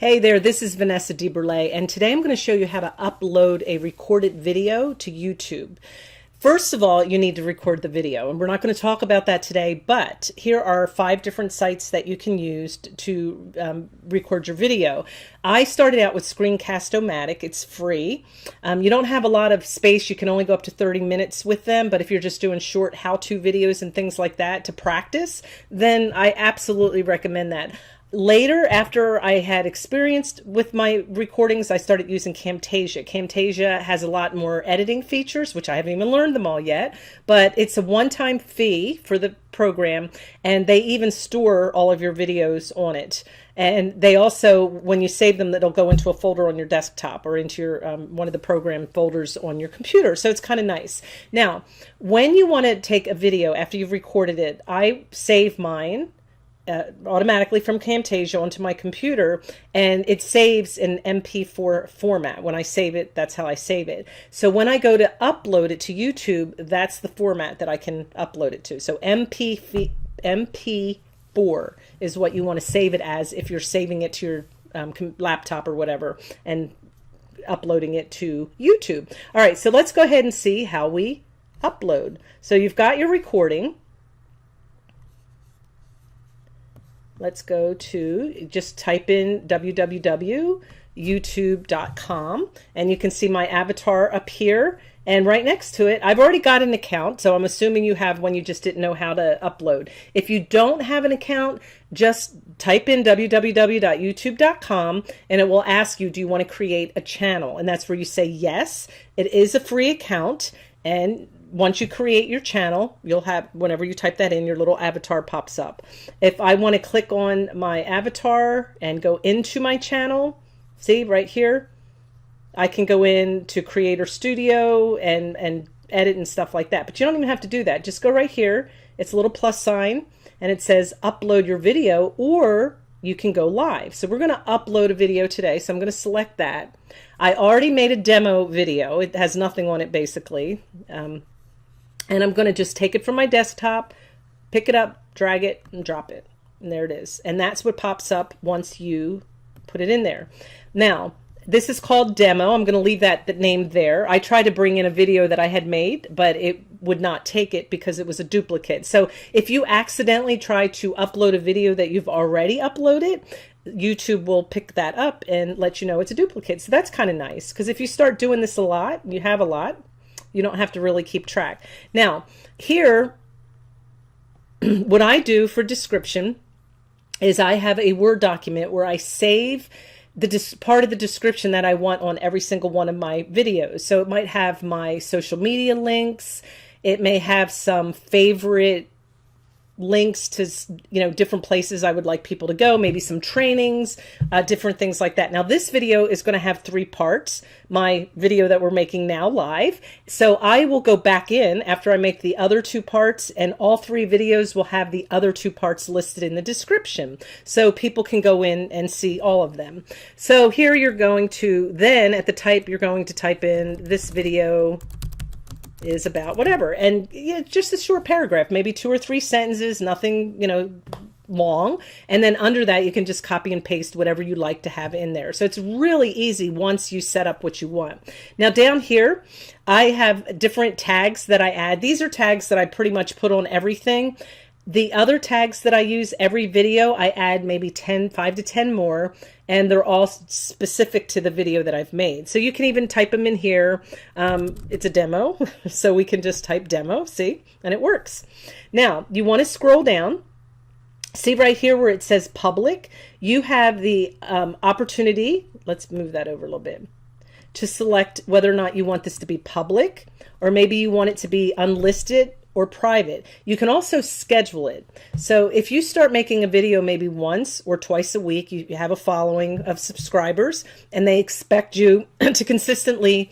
Hey there, this is Vanessa DeBurlet, and today I'm going to show you how to upload a recorded video to YouTube. First of all, you need to record the video, and we're not going to talk about that today, but here are 5 different sites that you can use to record your video. I started out with Screencast-O-Matic. It's free. You don't have a lot of space. You can only go up to 30 minutes with them, but if you're just doing short how-to videos and things like that to practice, then I absolutely recommend that. Later, after I had experienced with my recordings, I started using Camtasia. Camtasia has a lot more editing features, which I haven't even learned them all yet, but it's a one-time fee for the program, and they even store all of your videos on it. And they also, when you save them, that'll go into a folder on your desktop or into your one of the program folders on your computer. So it's kind of nice. Now, when you want to take a video after you've recorded it, I save mine automatically from Camtasia onto my computer, and it saves in MP4 format. When I save it, that's how I save it. So when I go to upload it to YouTube, that's the format that I can upload it to. So MP4 is what you want to save it as if you're saving it to your laptop or whatever and uploading it to YouTube. All right, so let's go ahead and see how we upload. So you've got your recording. Let's go to, just type in www.youtube.com, and you can see my avatar up here. And right next to it, I've already got an account, so I'm assuming you have one, you just didn't know how to upload. If you don't have an account, just type in www.youtube.com, and it will ask you, do you want to create a channel? And that's where you say yes. It is a free account, and once you create your channel, you'll have, whenever you type that in, your little avatar pops up. If I want to click on my avatar and go into my channel, see right here, I can go into Creator Studio and edit and stuff like that. But you don't even have to do that. Just go right here. It's a little plus sign, and it says upload your video, or you can go live. So we're going to upload a video today. So I'm going to select that. I already made a demo video. It has nothing on it basically. And I'm going to just take it from my desktop, pick it up, drag it, and drop it. And there it is. And that's what pops up once you put it in there. Now, this is called demo. I'm going to leave that name there. I tried to bring in a video that I had made, but it would not take it because it was a duplicate. So if you accidentally try to upload a video that you've already uploaded, YouTube will pick that up and let you know it's a duplicate. So that's kind of nice, because if you start doing this a lot, you have a lot, you don't have to really keep track. Now, here, what I do for description is I have a Word document where I save the part of the description that I want on every single one of my videos. So it might have my social media links. It may have some favorite links to, different places I would like people to go, maybe some trainings, different things like that. Now, this video is going to have 3 parts, my video that we're making now live. So I will go back in after I make the other 2 parts, and all 3 videos will have the other 2 parts listed in the description. So people can go in and see all of them. So here you're going to, then at the type, you're going to type in this video is about whatever, and just a short paragraph, maybe 2 or 3 sentences, nothing long, and then under that you can just copy and paste whatever you like to have in there. So it's really easy once you set up what you want. Now down here I have different tags that I add. These are tags that I pretty much put on everything. The other tags that I use every video, I add maybe 5 to 10 more, and they're all specific to the video that I've made. So you can even type them in here. It's a demo, so we can just type demo, see, and it works. Now, you want to scroll down. See right here where it says public, you have the opportunity, let's move that over a little bit, to select whether or not you want this to be public, or maybe you want it to be unlisted or private. You can also schedule it. So if you start making a video maybe once or twice a week, you have a following of subscribers and they expect you to consistently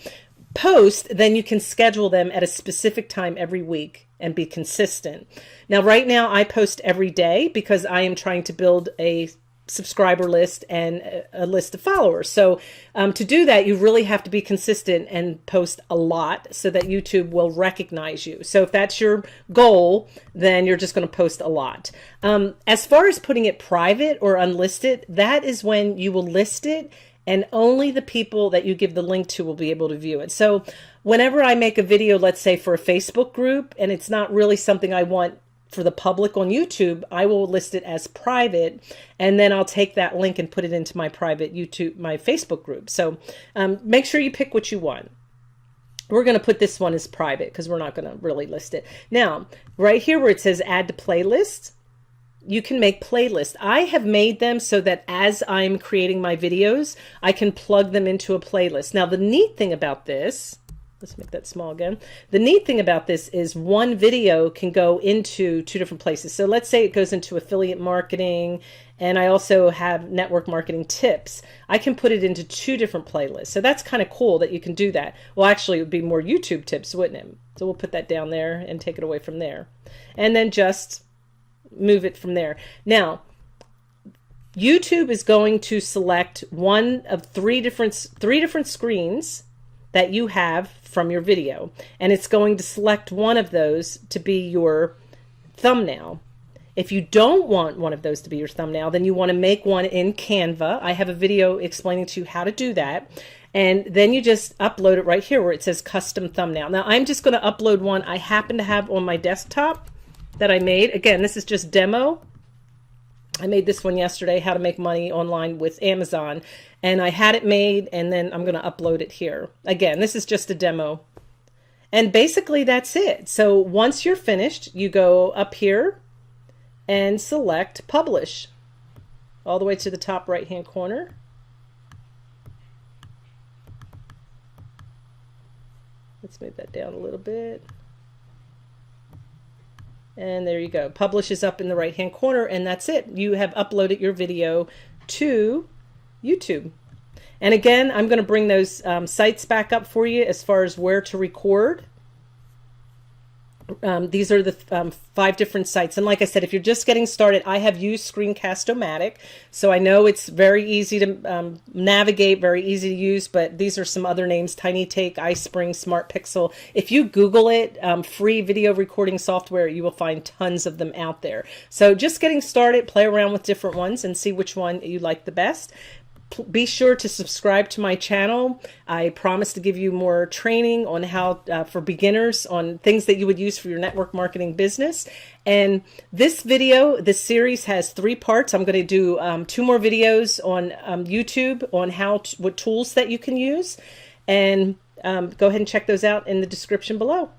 post, then you can schedule them at a specific time every week and be consistent. Now, right now I post every day because I am trying to build a subscriber list and a list of followers. So to do that, you really have to be consistent and post a lot so that YouTube will recognize you. So if that's your goal, then you're just going to post a lot. As far as putting it private or unlisted, that is when you will list it and only the people that you give the link to will be able to view it. So whenever I make a video, let's say for a Facebook group, and it's not really something I want for the public on YouTube, I will list it as private, and then I'll take that link and put it into my private YouTube, my Facebook group. So make sure you pick what you want. We're going to put this one as private because we're not going to really list it. Now, right here where it says add to playlist, you can make playlists. I have made them so that as I'm creating my videos, I can plug them into a playlist. Now, the neat thing about this, let's make that small again. The neat thing about this is one video can go into 2 different places. So let's say it goes into affiliate marketing, and I also have network marketing tips. I can put it into 2 different playlists. So that's kind of cool that you can do that. Well, actually, it would be more YouTube tips, wouldn't it? So we'll put that down there and take it away from there. And then just move it from there. Now, YouTube is going to select one of three different screens that you have from your video, and it's going to select one of those to be your thumbnail. If you don't want one of those to be your thumbnail, then you want to make one in Canva. I have a video explaining to you how to do that, and then you just upload it right here where it says custom thumbnail. Now I'm just going to upload one I happen to have on my desktop that I made. Again, this is just demo. I made this one yesterday, how to make money online with Amazon, and I had it made, and then I'm going to upload it here. Again, this is just a demo. And basically that's it. So once you're finished, you go up here and select publish all the way to the top right hand corner. Let's move that down a little bit. And there you go. Publish is up in the right hand corner, and that's it. You have uploaded your video to YouTube. And again, I'm going to bring those sites back up for you as far as where to record. These are the 5 different sites. And like I said, if you're just getting started, I have used Screencast-O-Matic. So I know it's very easy to navigate, very easy to use, but these are some other names: TinyTake, iSpring, Smart Pixel. If you Google it, free video recording software, you will find tons of them out there. So just getting started, play around with different ones and see which one you like the best. Be sure to subscribe to my channel. I promise to give you more training on how, for beginners, on things that you would use for your network marketing business. And this video, this series has 3 parts. I'm going to do 2 more videos on YouTube on what tools that you can use. And go ahead and check those out in the description below.